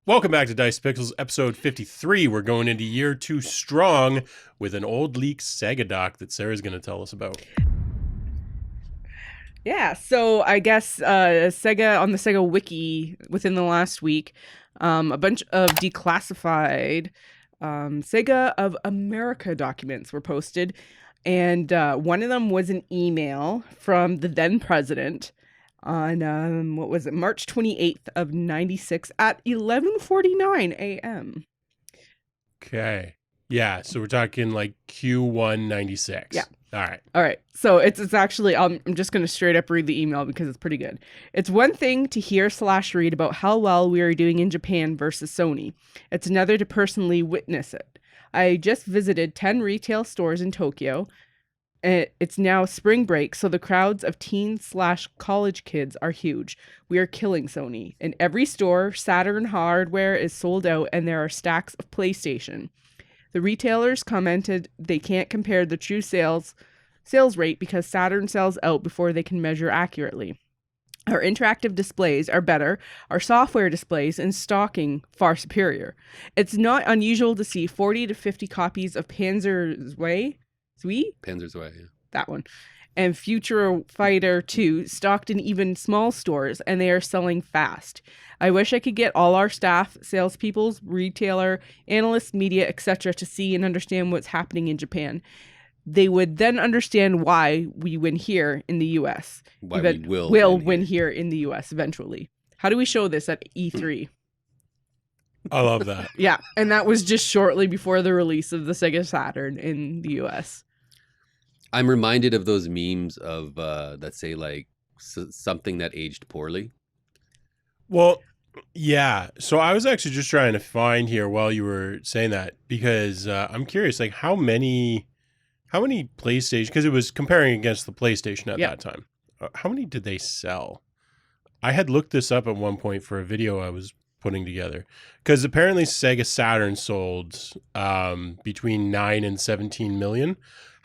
Welcome back to Dice Pixels, episode 53. We're going into year 2 strong with an old leak Sega doc that Sarah's going to tell us about. Yeah, so I guess Sega, on the Sega wiki within the last week, a bunch of declassified Sega of America documents were posted, and one of them was an email from the then president on March 28th of 96 at 11:49 a.m. Okay. Yeah, so we're talking like Q1 96. Yeah. All right. So it's actually, I'm just going to straight up read the email because it's pretty good. It's one thing to hear/read about how well we are doing in Japan versus Sony. It's another to personally witness it. I just visited 10 retail stores in Tokyo. It's now spring break, so the crowds of teen/college kids are huge. We are killing Sony. In every store, Saturn hardware is sold out and there are stacks of PlayStation. The retailers commented they can't compare the true sales rate because Saturn sells out before they can measure accurately. Our interactive displays are better, our software displays and stocking far superior. It's not unusual to see 40 to 50 copies of Panzer's Way, yeah. That one, and Future Fighter 2 stocked in even small stores, and they are selling fast. I wish I could get all our staff, salespeople, retailer, analysts, media, etc. to see and understand what's happening in Japan. They would then understand why we win here in the U.S. Why we will win here in the U.S. eventually. How do we show this at E3? I love that. Yeah, and that was just shortly before the release of the Sega Saturn in the U.S. I'm reminded of those memes of that say like something that aged poorly. Well, yeah. So I was actually just trying to find here while you were saying that because I'm curious, like how many PlayStation, because it was comparing against the PlayStation at that time. How many did they sell? I had looked this up at one point for a video I was putting together because apparently Sega Saturn sold between 9 and 17 million.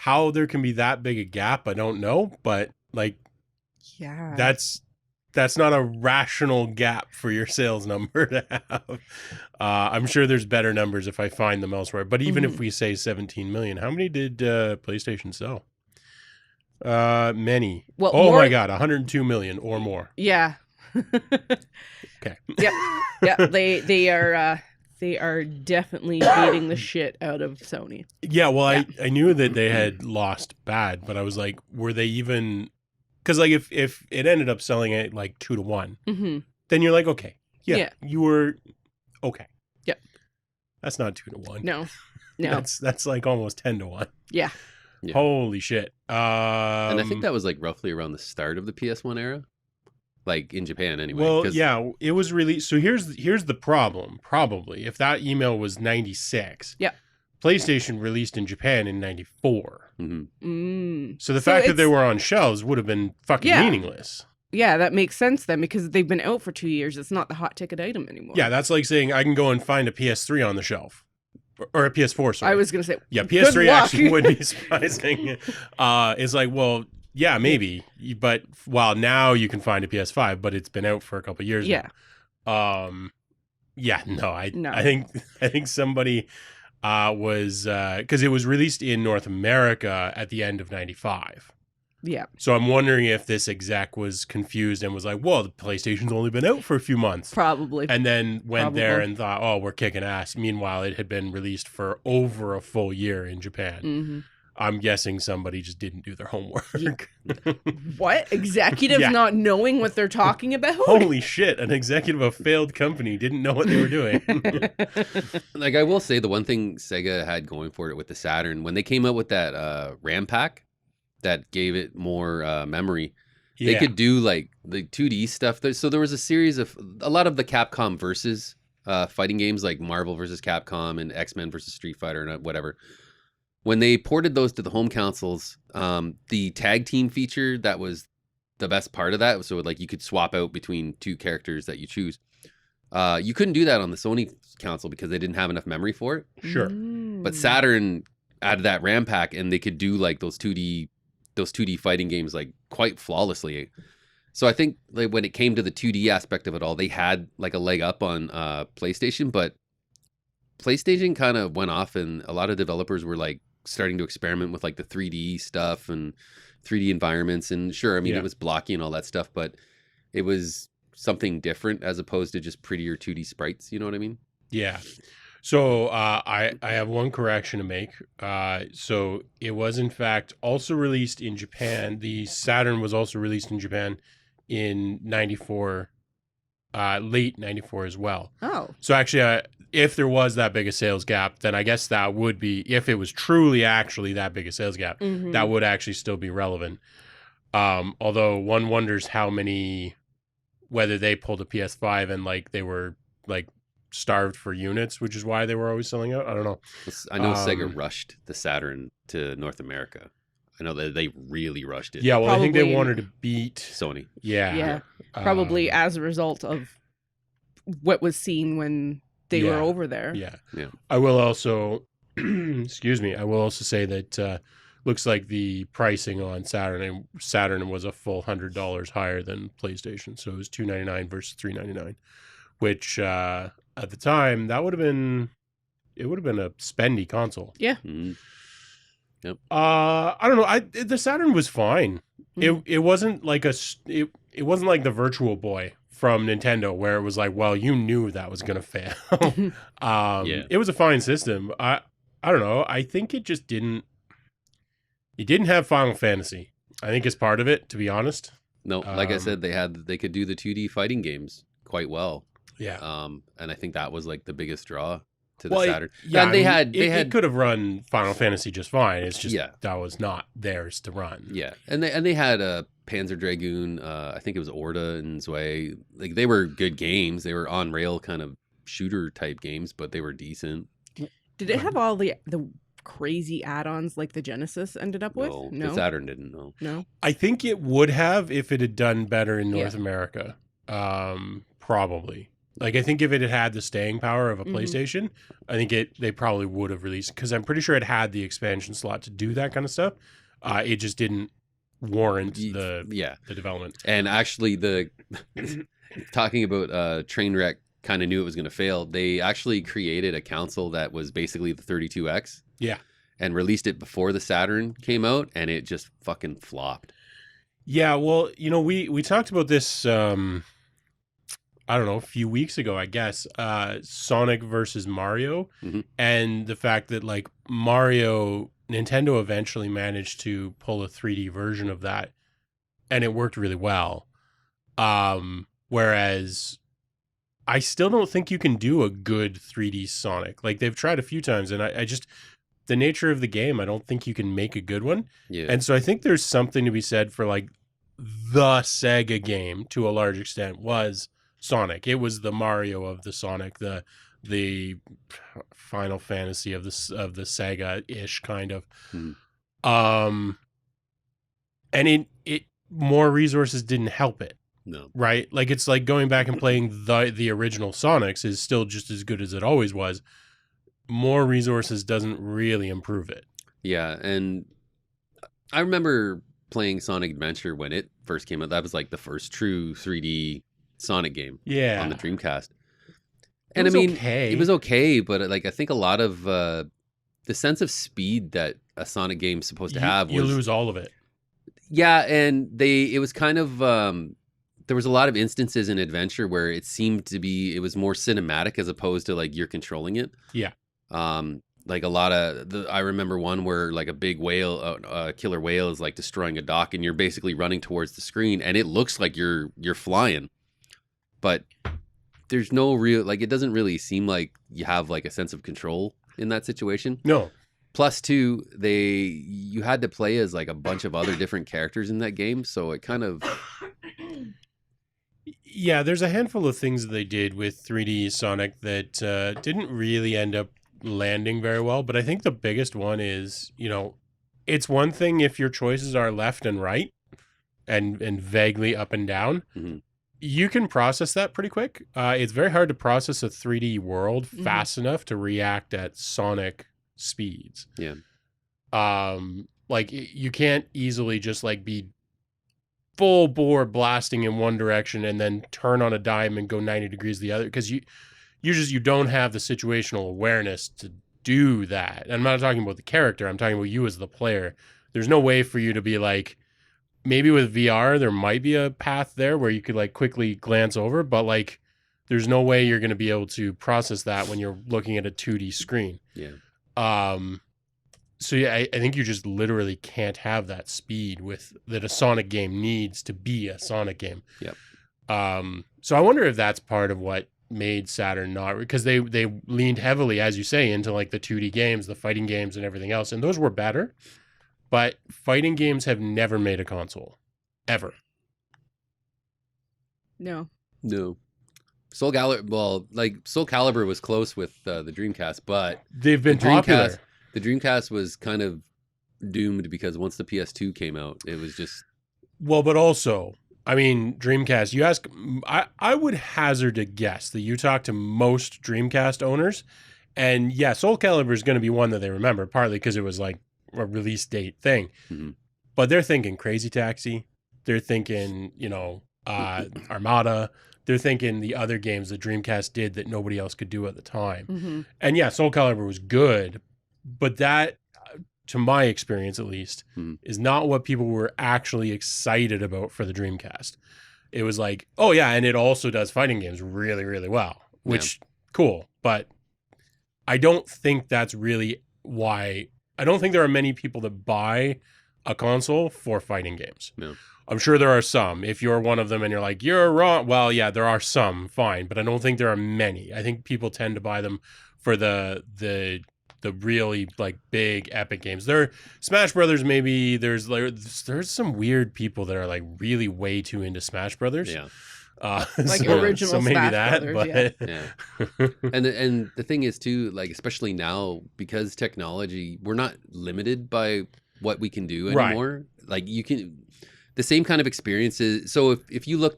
How there can be that big a gap, I don't know, but like, yeah, that's not a rational gap for your sales number to have. I'm sure there's better numbers if I find them elsewhere. But even if we say 17 million, how many did PlayStation sell? Many. Well, oh my God, 102 million or more. Yeah. Okay. Yep. Yeah. They are definitely beating the shit out of Sony. Yeah. Well, yeah. I knew that they had lost bad, but I was like, were they even? Because like if it ended up selling at like 2 to 1, then you're like, okay, yeah, you were okay. Yeah. That's not 2 to 1. No. That's like almost 10 to 1. Yeah. Holy shit. And I think that was like roughly around the start of the PS1 era. Like in Japan anyway. Well, yeah, it was released. So here's the problem. Probably if that email was 96. Yeah. PlayStation released in Japan in 94. So the So fact that they were on shelves would have been fucking meaningless. Yeah, that makes sense then because they've been out for 2 years. It's not the hot ticket item anymore. Yeah, that's like saying I can go and find a PS3 on the shelf. Or a PS4, sorry. I was going to say, yeah, PS3 actually would be surprising. It's like, well, yeah, maybe. But now you can find a PS5, but it's been out for a couple of years now. Yeah, no. I think somebody was because it was released in North America at the end of 95. Yeah. So I'm wondering if this exec was confused and was like, well, the PlayStation's only been out for a few months. Probably. And then went there and thought, oh, we're kicking ass. Meanwhile, it had been released for over a full year in Japan. I'm guessing somebody just didn't do their homework. What? Executives not knowing what they're talking about? Holy shit. An executive of a failed company didn't know what they were doing. Like, I will say the one thing Sega had going for it with the Saturn, when they came out with that RAM pack that gave it more memory, they could do like the 2D stuff. So there was a series of a lot of the Capcom versus fighting games like Marvel versus Capcom and X-Men versus Street Fighter and whatever. When they ported those to the home consoles, the tag team feature, that was the best part of that. So like you could swap out between two characters that you choose. You couldn't do that on the Sony console because they didn't have enough memory for it. Sure. But Saturn added that RAM pack and they could do like those 2D fighting games like quite flawlessly. So I think like when it came to the 2D aspect of it all, they had like a leg up on PlayStation, but PlayStation kind of went off, and a lot of developers were like starting to experiment with like the 3D stuff and 3D environments. And sure, I mean, it was blocky and all that stuff, but it was something different as opposed to just prettier 2D sprites. You know what I mean? Yeah. So I have one correction to make. So it was in fact also released in Japan. The Saturn was also released in Japan in 94, late 94 as well. Oh. So actually, if there was that big a sales gap, then I guess that would be, if it was truly actually that big a sales gap, that would actually still be relevant. Although one wonders whether they pulled a PS5 and like they were like starved for units, which is why they were always selling out. I don't know. I know Sega rushed the Saturn to North America. I know that they really rushed it. Yeah, well, Probably, I think they wanted to beat Sony. Yeah. Probably as a result of what was seen when they were over there. Yeah. Yeah. I will also, excuse me, I will also say that looks like the pricing on Saturn was a full $100 higher than PlayStation. So it was $299 versus $399, which at the time that would have been a spendy console. Yeah. Mm-hmm. Yep. I don't know. The Saturn was fine. It wasn't like it wasn't like the Virtual Boy from Nintendo where it was like, well, you knew that was gonna fail. It was a fine system. I don't know. I think it just didn't. It didn't have Final Fantasy. I think is part of it, to be honest. No, like I said, they could do the 2D fighting games quite well. Yeah. And I think that was like the biggest draw to the Saturn. And they it could have run Final Fantasy just fine. It's just that was not theirs to run. Yeah, and they had a Panzer Dragoon. I think it was Orta and Zwei. Like they were good games. They were on rail kind of shooter type games, but they were decent. Did it have all the crazy add-ons like the Genesis ended up with? No, the Saturn didn't. No. I think it would have if it had done better in North America. Probably. Like, I think if it had had the staying power of a PlayStation, I think they probably would have released, because I'm pretty sure it had the expansion slot to do that kind of stuff. It just didn't warrant the development. And actually, talking about Trainwreck kind of knew it was going to fail. They actually created a console that was basically the 32X. Yeah. And released it before the Saturn came out, and it just fucking flopped. Yeah, well, we talked about this... I don't know, a few weeks ago, I guess, Sonic versus Mario, and the fact that like Nintendo eventually managed to pull a 3D version of that, and it worked really well. Whereas I still don't think you can do a good 3D Sonic. Like they've tried a few times, and I just, the nature of the game, I don't think you can make a good one. Yeah. And so I think there's something to be said for like the Sega game to a large extent was Sonic. It was the Mario of the Sonic, the Final Fantasy of the Sega-ish kind of. And it more resources didn't help it. No. Right? Like it's like going back and playing the original Sonics is still just as good as it always was. More resources doesn't really improve it. Yeah, and I remember playing Sonic Adventure when it first came out. That was like the first true 3D Sonic game on the Dreamcast. And I mean, it was okay, but like I think a lot of the sense of speed that a Sonic game's supposed to have you lose all of it. Yeah, and it was kind of there was a lot of instances in Adventure where it seemed to be, it was more cinematic as opposed to like you're controlling it. Yeah. Like a lot of I remember one where like a big whale, a killer whale is like destroying a dock, and you're basically running towards the screen, and it looks like you're flying. But there's no real, like, it doesn't really seem like you have like a sense of control in that situation. No. Plus, too, you had to play as like a bunch of other different characters in that game, so it kind of. Yeah, there's a handful of things that they did with 3D Sonic that didn't really end up landing very well. But I think the biggest one is, it's one thing if your choices are left and right and vaguely up and down. Mm-hmm. You can process that pretty quick. It's very hard to process a 3D world fast enough to react at Sonic speeds. Yeah. Like you can't easily just like be full bore blasting in one direction and then turn on a dime and go 90 degrees the other, because you don't have the situational awareness to do that. And I'm not talking about the character, I'm talking about you as the player. There's no way for you to be like, maybe with VR there might be a path there where you could like quickly glance over, but like there's no way you're going to be able to process that when you're looking at a 2D screen. Yeah. So yeah, I think you just literally can't have that speed that a Sonic game needs to be a Sonic game. Yep. So I wonder if that's part of what made Saturn not, because they leaned heavily, as you say, into like the 2D games, the fighting games and everything else. And those were better, but fighting games have never made a console. Ever. No. Soul Calibur was close with the Dreamcast, but they've been popular. The Dreamcast was kind of doomed because once the PS2 came out, it was just... Well, but also, I mean, Dreamcast, you ask, I would hazard a guess that you talk to most Dreamcast owners, and yeah, Soul Calibur is going to be one that they remember, partly because it was like a release date thing. Mm-hmm. But they're thinking Crazy Taxi. They're thinking, Armada. They're thinking the other games that Dreamcast did that nobody else could do at the time. Mm-hmm. And yeah, Soul Calibur was good, but that, to my experience at least, is not what people were actually excited about for the Dreamcast. It was like, oh yeah, and it also does fighting games really, really well, which, cool. But I don't think that's really why. I don't think there are many people that buy a console for fighting games. No. I'm sure there are some. If you're one of them and you're like, you're wrong. Well, yeah, there are some, fine. But I don't think there are many. I think people tend to buy them for the really like big epic games. There, Smash Brothers, maybe there's some weird people that are like really way too into Smash Brothers. Yeah. Like so, original so maybe Smash that, Brothers, but Yeah. And the thing is too, like, especially now, because technology, we're not limited by what we can do anymore. Right. Like you can, the same kind of experiences. So if you took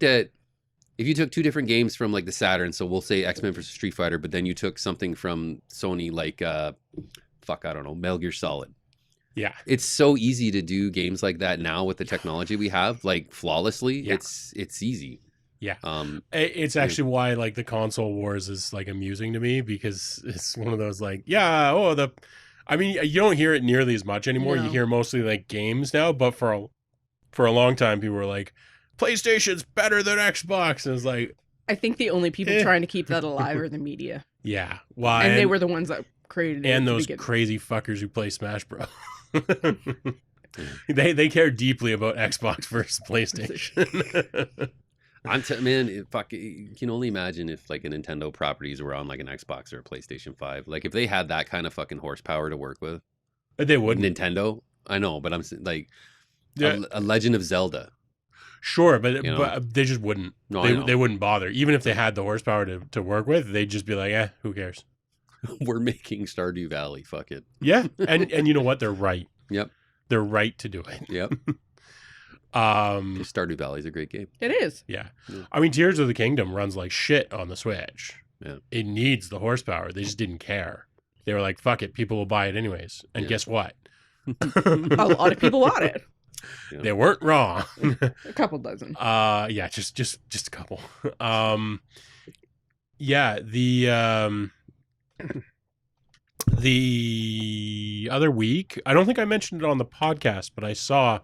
two different games from like the Saturn, so we'll say X-Men versus Street Fighter, but then you took something from Sony, like, I don't know, Metal Gear Solid. Yeah. It's so easy to do games like that now with the technology we have, like flawlessly. Yeah. It's easy. Yeah. It's actually why like the console wars is like amusing to me, because it's one of those like, I mean, you don't hear it nearly as much anymore. No. You hear mostly like games now, but for a long time, people were like, PlayStation's better than Xbox. And it's like, I think the only people trying to keep that alive are the media. Yeah. Why? And they were the ones that created it. And those crazy fuckers who play Smash Bros. They care deeply about Xbox versus PlayStation. You can only imagine if like a Nintendo properties were on like an Xbox or a PlayStation 5. Like if they had that kind of fucking horsepower to work with. They wouldn't. Nintendo, I know, but I'm like a Legend of Zelda. Sure, but they just wouldn't. No, they wouldn't bother. Even if they had the horsepower to work with, they'd just be like, who cares? We're making Stardew Valley. Fuck it. Yeah, and you know what? They're right. Yep. They're right to do it. Yep. Stardew Valley is a great game. It is. Yeah. I mean, Tears of the Kingdom runs like shit on the Switch. Yeah. It needs the horsepower. They just didn't care. They were like, fuck it, people will buy it anyways. And guess what? A lot of people bought it. Yeah. They weren't wrong. A couple dozen. Yeah, just a couple. Yeah, the other week, I don't think I mentioned it on the podcast, but I saw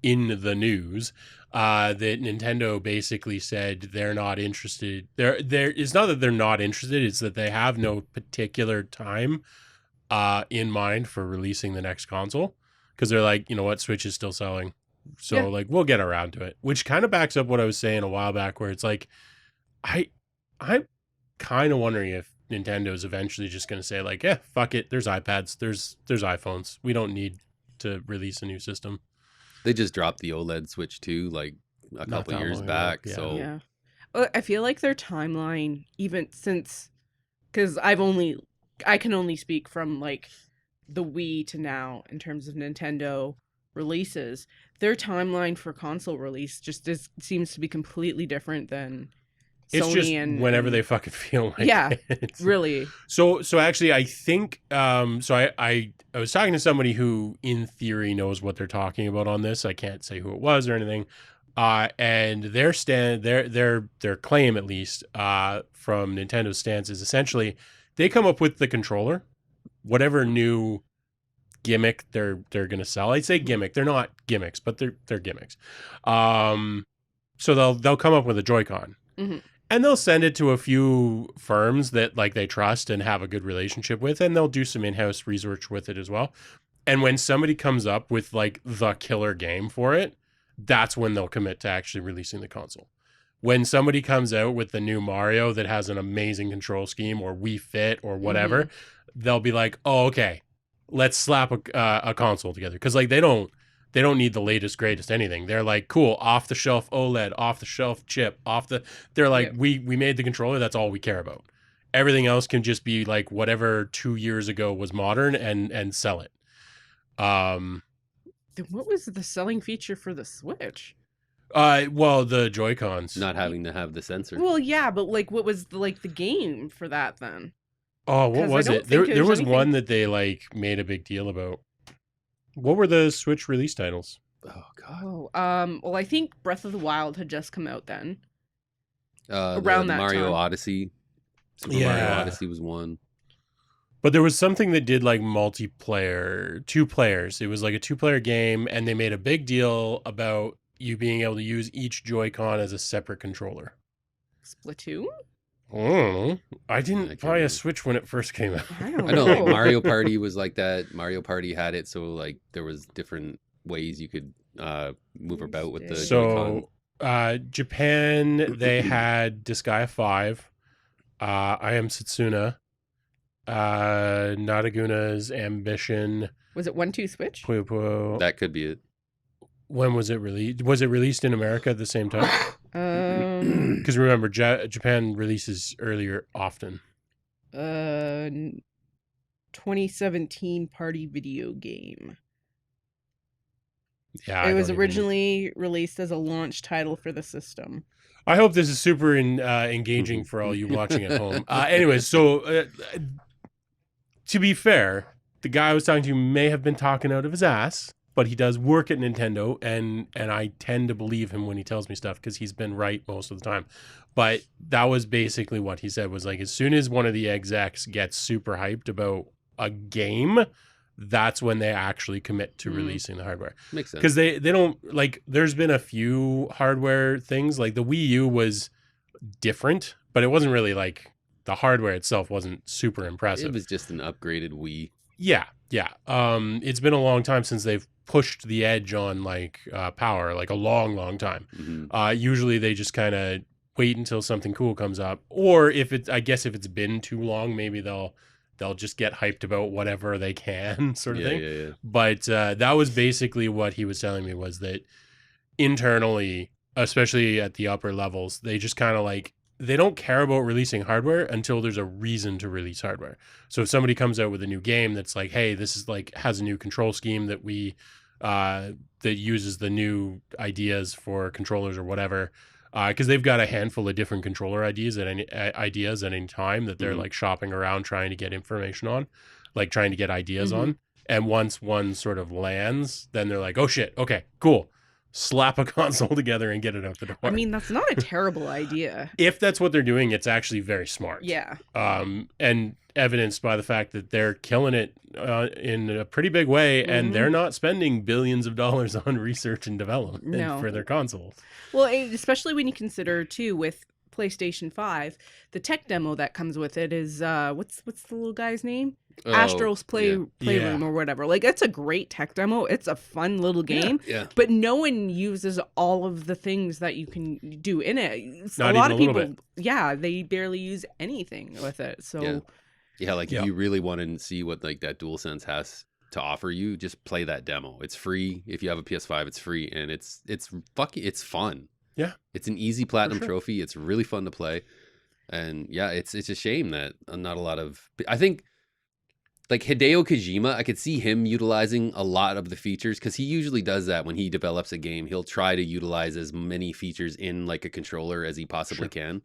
in the news that Nintendo basically said they're not interested. It's not that they're not interested, it's that they have no particular time in mind for releasing the next console, because they're like, you know what, Switch is still selling, so like we'll get around to it, which kind of backs up what I was saying a while back, where it's like I'm kind of wondering if Nintendo's eventually just going to say like, fuck it, there's iPads, there's iPhones, we don't need to release a new system. They just dropped the OLED Switch too, like a couple years back. Yeah. So yeah, well, I feel like their timeline, even since, because I can only speak from like the Wii to now in terms of Nintendo releases. Their timeline for console release just seems to be completely different than It's Sony just and whenever they fucking feel like it. Really. So actually, I think I was talking to somebody who, in theory, knows what they're talking about on this. I can't say who it was or anything, And their claim, at least, from Nintendo's stance, is essentially they come up with the controller, whatever new gimmick they're gonna sell. I'd say gimmick. They're not gimmicks, but they're gimmicks. So they'll come up with a Joy-Con, and they'll send it to a few firms that like they trust and have a good relationship with, and they'll do some in-house research with it as well. And when somebody comes up with like the killer game for it, that's when they'll commit to actually releasing the console. When somebody comes out with the new Mario that has an amazing control scheme or Wii Fit or whatever, they'll be like, "Oh, okay, let's slap a console together." Because like they don't need the latest greatest anything. They're like, "Cool, off the shelf OLED, off the shelf chip, They're like, we made the controller. That's all we care about. Everything else can just be like whatever 2 years ago was modern and sell it." Then what was the selling feature for the Switch? Well, the Joy-Cons. Not having to have the sensor. Well, yeah, but like, what was the game for that then? Oh, what was it? There was one that they like made a big deal about. What were the Switch release titles? Oh God. Oh, well, I think Breath of the Wild had just come out then. Around that Mario time. Odyssey. Super Mario Odyssey was one. But there was something that did like multiplayer, 2 players. It was like a 2-player game, and they made a big deal about you being able to use each Joy-Con as a separate controller. Splatoon? I don't know. I didn't buy a Switch when it first came out. I don't I know, like Mario Party was like that. Mario Party had it, so like there was different ways you could move about with the Joy-Con. Japan, they had Disgaea 5, I Am Setsuna, Nadaguna's Ambition. Was it 1-2 Switch? Puyo Puyo. That could be it. When was it released? Was it released in America at the same time? Because remember, Japan releases earlier often. 2017 party video game. Yeah, it was originally released as a launch title for the system. I hope this is super engaging for all you watching at home. Anyways, so to be fair, the guy I was talking to may have been talking out of his ass, but he does work at Nintendo, and I tend to believe him when he tells me stuff because he's been right most of the time. But that was basically what he said, was like, as soon as one of the execs gets super hyped about a game, that's when they actually commit to releasing the hardware. Makes sense. Because they don't, like, there's been a few hardware things, like the Wii U was different, but it wasn't really like, the hardware itself wasn't super impressive. It was just an upgraded Wii. Yeah. It's been a long time since they've pushed the edge on like power, like a long time. Usually they just kind of wait until something cool comes up, or if it's been too long, maybe they'll just get hyped about whatever they can, sort of thing. Yeah. But that was basically what he was telling me, was that internally, especially at the upper levels, they just kind of like, they don't care about releasing hardware until there's a reason to release hardware. So if somebody comes out with a new game that's like, hey, this is like, has a new control scheme that that uses the new ideas for controllers or whatever, because they've got a handful of different controller ideas at any time that they're like shopping around trying to get information on, like trying to get ideas on. And once one sort of lands, then they're like, oh shit, okay, cool. Slap a console together and get it out the door. I mean, that's not a terrible idea. If that's what they're doing, it's actually very smart. Yeah. And evidenced by the fact that they're killing it in a pretty big way, and they're not spending billions of dollars on research and development for their consoles. Well, especially when you consider too, with PlayStation 5, the tech demo that comes with it is what's the little guy's name? Astro's Playroom or whatever. Like, it's a great tech demo. It's a fun little game. Yeah. But no one uses all of the things that you can do in it. Not a lot even of a little people, they barely use anything with it. So if you really want to see what like that DualSense has to offer you, just play that demo. It's free. If you have a PS5, it's free, and it's fun. Yeah. It's an easy platinum trophy. It's really fun to play. And yeah, it's a shame that not a lot of, I think, like Hideo Kojima, I could see him utilizing a lot of the features, because he usually does that when he develops a game. He'll try to utilize as many features in like a controller as he possibly can.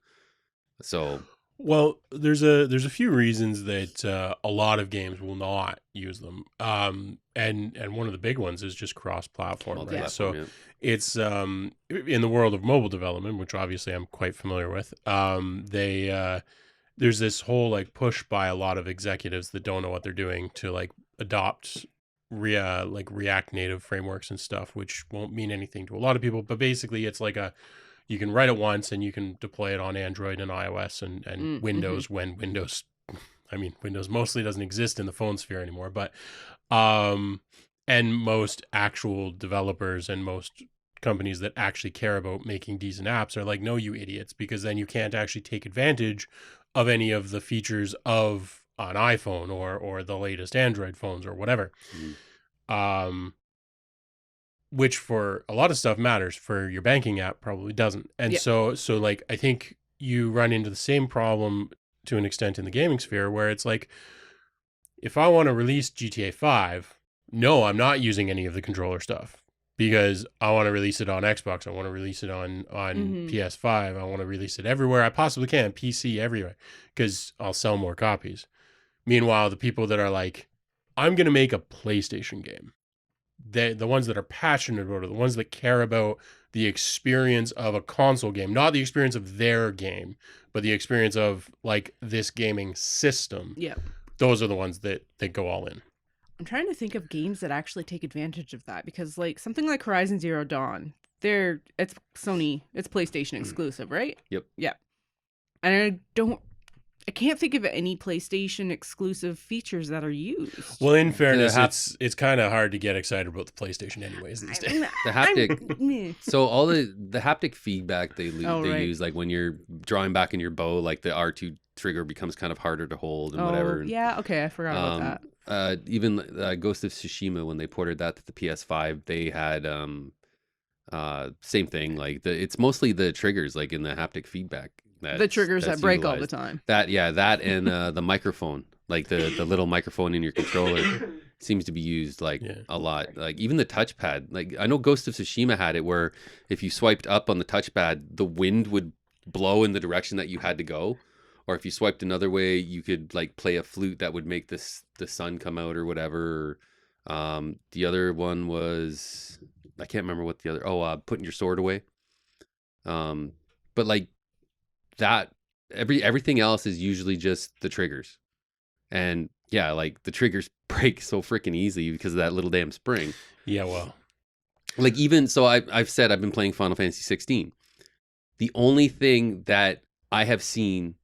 So Well, there's a few reasons that a lot of games will not use them. And one of the big ones is just cross-platform, right? So Yeah. it's in the world of mobile development, which obviously I'm quite familiar with. There's this whole like push by a lot of executives that don't know what they're doing to like adopt like React Native frameworks and stuff, which won't mean anything to a lot of people. But basically, it's like you can write it once and you can deploy it on Android and iOS and Windows when Windows, I mean, Windows mostly doesn't exist in the phone sphere anymore, but, and most actual developers and most companies that actually care about making decent apps are like, no, you idiots, because then you can't actually take advantage of any of the features of an iPhone or the latest Android phones or whatever. Which for a lot of stuff matters, for your banking app probably doesn't. And so like I think you run into the same problem to an extent in the gaming sphere where it's like, if I want to release GTA 5, no, I'm not using any of the controller stuff because I want to release it on Xbox. I want to release it on PS5. I want to release it everywhere I possibly can, PC, everywhere, because I'll sell more copies. Meanwhile, the people that are like, I'm going to make a PlayStation game, the ones that are passionate about it, the ones that care about the experience of a console game, not the experience of their game, but the experience of like this gaming system. Yeah. Those are the ones that go all in. I'm trying to think of games that actually take advantage of that, because like something like Horizon Zero Dawn, it's Sony, it's PlayStation exclusive, right? Yep. Yeah. And I can't think of any PlayStation exclusive features that are used. Well, in fairness, it's kind of hard to get excited about the PlayStation anyways these days. The haptic. So all the haptic feedback they use, like when you're drawing back in your bow, like the R2 trigger becomes kind of harder to hold and whatever. Yeah, okay, I forgot about that. Even Ghost of Tsushima, when they ported that to the PS5, they had same thing. Like it's mostly the triggers, like in the haptic feedback. The triggers that break all the time. That and the microphone, like the little microphone in your controller, seems to be used like a lot. Like even the touchpad. Like I know Ghost of Tsushima had it where if you swiped up on the touchpad, the wind would blow in the direction that you had to go. Or if you swiped another way, you could like play a flute that would make the sun come out or whatever. The other one was, I can't remember what the other. Putting your sword away. But like that, everything else is usually just the triggers, and yeah, like the triggers break so freaking easy because of that little damn spring. Yeah, well, like even so, I've said I've been playing Final Fantasy XVI. The only thing that I have seen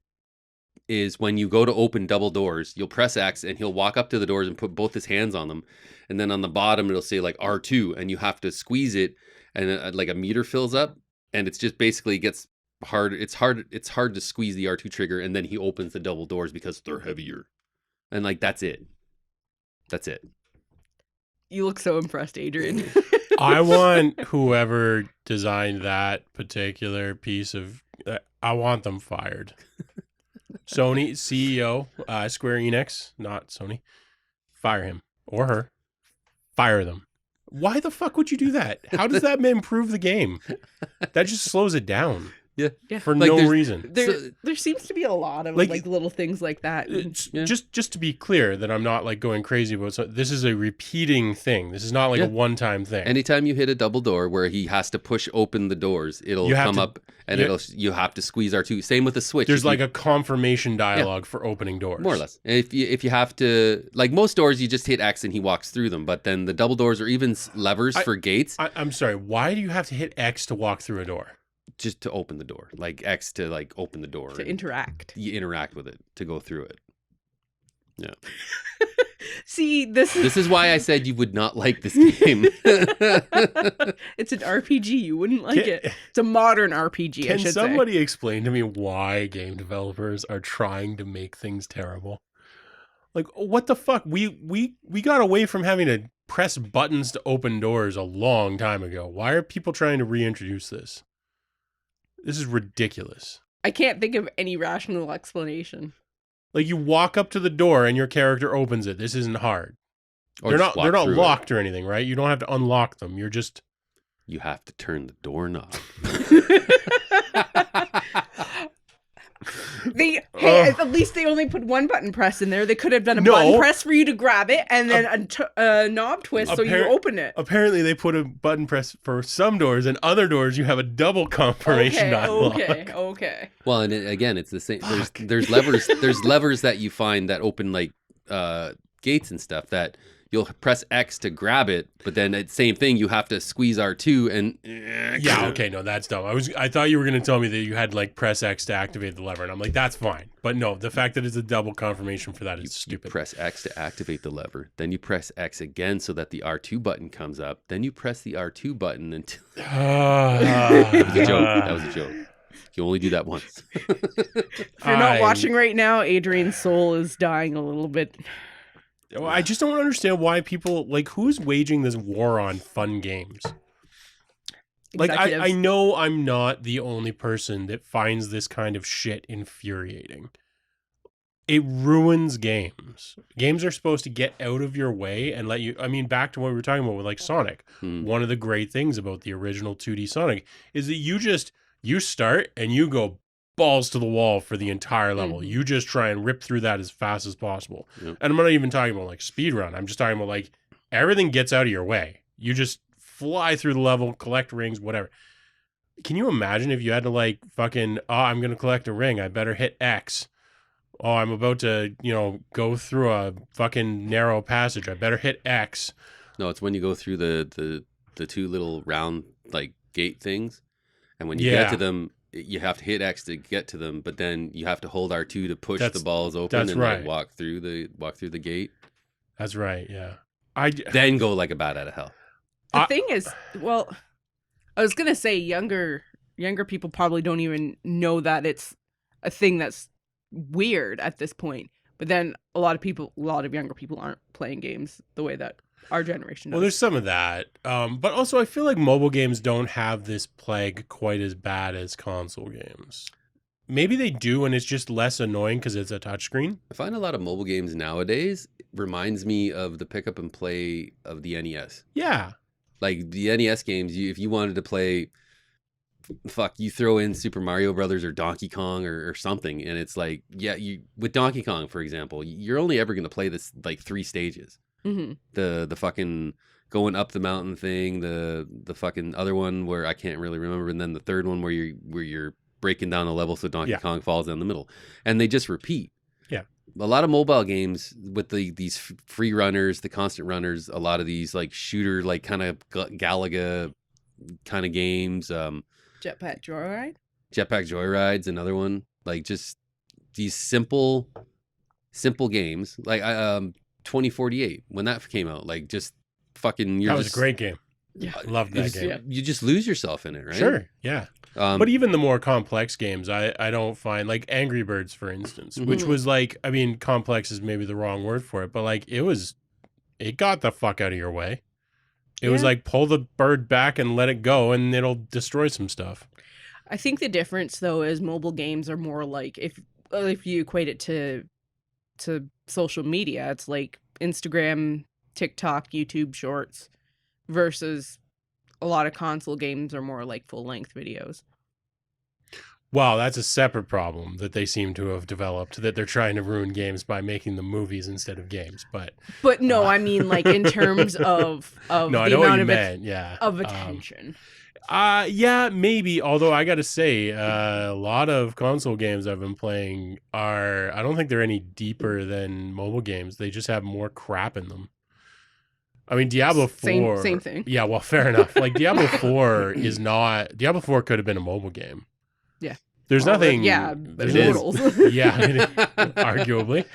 is when you go to open double doors, you'll press X and he'll walk up to the doors and put both his hands on them. And then on the bottom, it'll say like R2 and you have to squeeze it and then like a meter fills up and it's just basically gets hard. It's hard to squeeze the R2 trigger and then he opens the double doors because they're heavier. And like, that's it. You look so impressed, Adrian. I want whoever designed that particular piece of, I want them fired. Sony CEO, Square Enix, not Sony, fire him or her. Fire them. Why the fuck would you do that? How does that improve the game? That just slows it down. Yeah. For like no reason. There seems to be a lot of like little things like that. Just to be clear that I'm not like going crazy about this is a repeating thing. This is not like a one-time thing. Anytime you hit a double door where he has to push open the doors, it'll come up and you have to squeeze R2. Same with the Switch. There's like a confirmation dialogue for opening doors. More or less. If you have to, like most doors, you just hit X and he walks through them. But then the double doors or even levers for gates. I'm sorry. Why do you have to hit X to walk through a door? Just to open the door, like X to like open the door. To interact. You interact with it to go through it. Yeah. See, this is why I said you would not like this game. It's an RPG. You wouldn't like it. It's a modern RPG. Can somebody explain to me why game developers are trying to make things terrible? Like, what the fuck? We got away from having to press buttons to open doors a long time ago. Why are people trying to reintroduce this? This is ridiculous. I can't think of any rational explanation. Like you walk up to the door and your character opens it. This isn't hard. They're not locked or anything, right? You don't have to unlock them. You have to turn the doorknob. At least they only put one button press in there. They could have done a button press for you to grab it, and then a knob twist so you open it. Apparently, they put a button press for some doors, and other doors you have a double confirmation unlock. Okay. Well, and again, it's the same. There's levers. There's levers that you find that open like gates and stuff that you'll press X to grab it, but then it's same thing. You have to squeeze R2 and yeah. Okay, no, that's dumb. I thought you were going to tell me that you had like press X to activate the lever, and I'm like, that's fine. But no, the fact that it's a double confirmation for that is stupid. You press X to activate the lever, then you press X again so that the R2 button comes up. Then you press the R2 button until. That was a joke. That was a joke. You only do that once. If you're not watching right now, Adrian's soul is dying a little bit. I just don't understand why people, like, who's waging this war on fun games? Like, I know I'm not the only person that finds this kind of shit infuriating. It ruins games. Games are supposed to get out of your way and let you, I mean, back to what we were talking about with, like, Sonic. One of the great things about the original 2D Sonic is that you start and you go balls to the wall for the entire level. You just try and rip through that as fast as possible. Yep. And I'm not even talking about like speed run. I'm just talking about like everything gets out of your way. You just fly through the level, collect rings, whatever. Can you imagine if you had to like fucking, I'm going to collect a ring. I better hit X. Oh, I'm about to, go through a fucking narrow passage. I better hit X. No, it's when you go through the two little round like gate things. And when you get to them, you have to hit X to get to them, but then you have to hold R2 to push the balls open and like walk through the gate. That's right. Yeah. Then go like a bat out of hell. The thing is, well, I was gonna say younger people probably don't even know that it's a thing that's weird at this point. But then a lot of younger people aren't playing games the way that our generation does. Well, there's some of that. But also I feel like mobile games don't have this plague quite as bad as console games. Maybe they do, and it's just less annoying because it's a touchscreen. I find a lot of mobile games nowadays reminds me of the pick up and play of the NES. Yeah. Like the NES games, if you wanted to play, you throw in Super Mario Brothers or Donkey Kong or something, and it's like, with Donkey Kong, for example, you're only ever going to play this like 3 stages. Mm-hmm. The fucking going up the mountain thing, the fucking other one where I can't really remember, and then the third one where you're breaking down the level so Donkey Kong falls down the middle, and they just repeat. Yeah, a lot of mobile games with these free runners, the constant runners, a lot of these like shooter like kind of Galaga kind of games. Jetpack Joyride's another one. Like just these simple games like 2048 when that came out, like just fucking that was a great game. Yeah, I loved that game. Yeah. You just lose yourself in it, right? Sure, yeah. But even the more complex games, I don't find, like Angry Birds, for instance, which was like, I mean, complex is maybe the wrong word for it, but like it got the fuck out of your way. It was like pull the bird back and let it go, and it'll destroy some stuff. I think the difference though is mobile games are more like if you equate it to social media, it's like Instagram, TikTok, YouTube Shorts, versus a lot of console games are more like full-length videos. Well, that's a separate problem that they seem to have developed, that they're trying to ruin games by making them movies instead of games. But no, I mean like in terms of no, the I know amount of attention. Yeah, maybe. Although I got to say, a lot of console games I've been playing I don't think they're any deeper than mobile games. They just have more crap in them. I mean, Diablo 4. Same thing. Yeah, well, fair enough. Like Diablo 4 Diablo 4 could have been a mobile game. Yeah. There's nothing. Yeah, mortals. Yeah, arguably.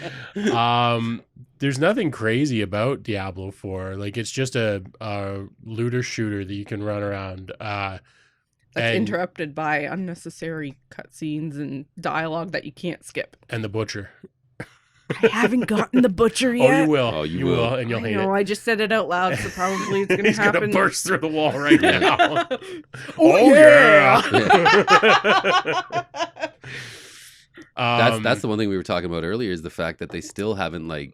There's nothing crazy about Diablo 4. Like it's just a looter shooter that you can run around. That's interrupted by unnecessary cutscenes and dialogue that you can't skip. And the butcher. I haven't gotten the butcher yet. Oh, you will. Oh, you will. And you'll hate it. I just said it out loud, so probably it's going to happen. He's going to burst through the wall right now. yeah! That's the one thing we were talking about earlier is the fact that they still haven't like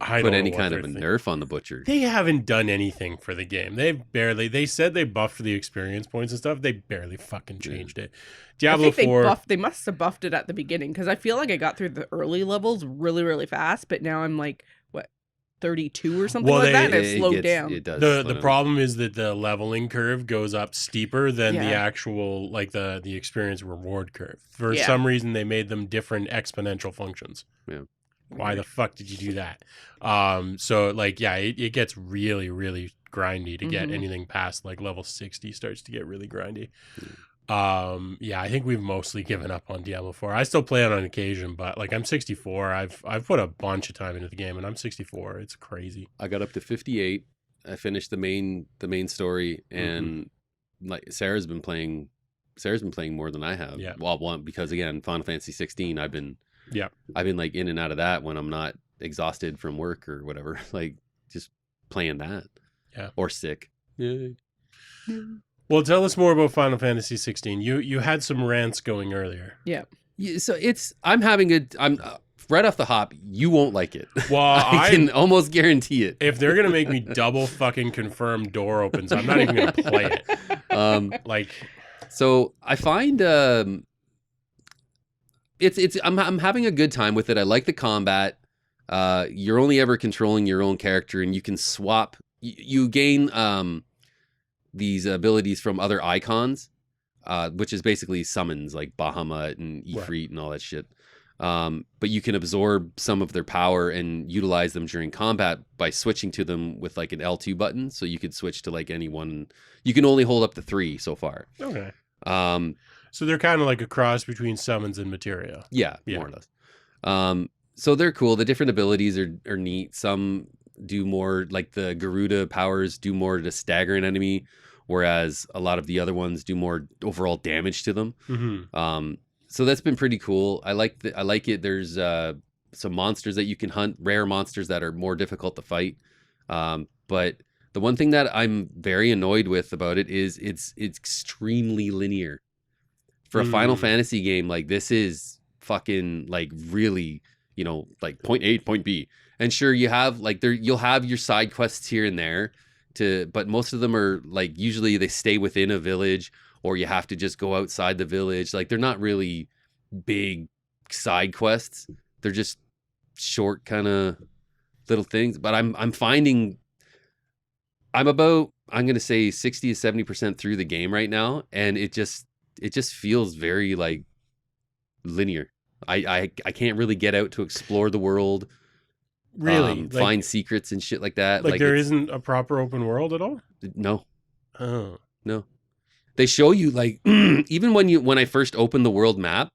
I put don't any know what kind they're of a thinking. nerf on the Butcher. They haven't done anything for the game. They said they buffed the experience points and stuff. They barely fucking changed it. Diablo I think 4. they must have buffed it at the beginning because I feel like I got through the early levels really, really fast, but now I'm like, what, 32 or something Well, like that, and It it's slowed gets- down. It does. The slow down. problem is that the leveling curve goes up steeper than the Yeah. actual, like the experience reward curve. For Yeah. some reason, they made them different exponential functions. Yeah. Why the fuck did you do that? So like, yeah, it gets really, really grindy to get Mhm. anything past like level 60 starts to get really grindy. Yeah, I think we've mostly given up on Diablo 4. I still play it on occasion, but like I'm 64. I've put a bunch of time into the game, and I'm 64. It's crazy. I got up to 58. I finished the main story, and like Sarah's been playing more than I have. Yeah. Well, one, because again, Final Fantasy 16, I've been Yeah. like in and out of that when I'm not exhausted from work or whatever. Like just playing that. Yeah. Or sick. Yeah. Well, tell us more about Final Fantasy 16. You had some rants going earlier. Yeah. Yeah, so I'm right off the hop. You won't like it. Well, I can almost guarantee it. If they're gonna make me double fucking confirm door opens, I'm not even gonna play it. Like, so I find I'm having a good time with it. I like the combat. You're only ever controlling your own character, and you can swap. You gain these abilities from other icons, which is basically summons like Bahamut and Ifrit and all that shit. But you can absorb some of their power and utilize them during combat by switching to them with like an L2 button. So you could switch to like any one. You can only hold up to 3 so far. okay. So they're kind of like a cross between summons and materia. Yeah, more or less. So they're cool. The different abilities are neat. Some do more, like the Garuda powers do more to stagger an enemy, whereas a lot of the other ones do more overall damage to them. Mm-hmm. So that's been pretty cool. I like it. There's some monsters that you can hunt, rare monsters that are more difficult to fight. But the one thing that I'm very annoyed with about it is it's extremely linear. For a Final Fantasy game, like this is fucking like really, like point A, point B. And sure, you have like you'll have your side quests here and there but most of them are like usually they stay within a village, or you have to just go outside the village. Like they're not really big side quests. They're just short kind of little things. But I'm finding I'm going to say 60 to 70% through the game right now, and it just feels very like linear. I can't really get out to explore the world. Really? Find secrets and shit like that. Like there isn't a proper open world at all? No. Oh. No. They show you like even when I first opened the world map,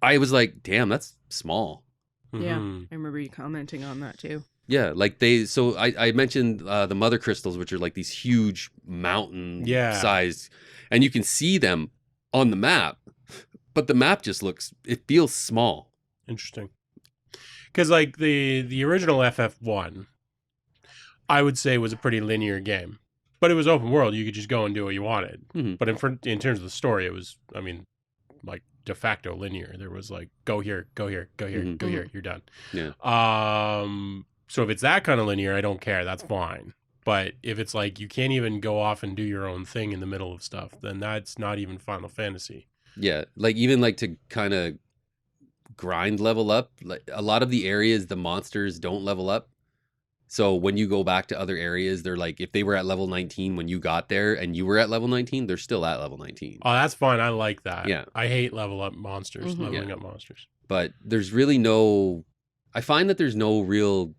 I was like, damn, that's small. Yeah. Mhm. I remember you commenting on that too. Yeah, like I mentioned the mother crystals, which are like these huge mountain sized, and you can see them on the map, but the map just it feels small. Interesting. Because like the original FF1, I would say was a pretty linear game, but it was open world. You could just go and do what you wanted. Mm-hmm. But in terms of the story, it was, I mean, like de facto linear. There was like go here, go here, go here, go here. You're done. Yeah. So if it's that kind of linear, I don't care. That's fine. But if it's like you can't even go off and do your own thing in the middle of stuff, then that's not even Final Fantasy. Yeah, like even like to kind of grind level up, like a lot of the areas the monsters don't level up. So when you go back to other areas, they're like, if they were at level 19 when you got there and you were at level 19, they're still at level 19. Oh, that's fine. I like that. Yeah. I hate level up monsters, Mhm. leveling up monsters. But there's really I find that there's no real,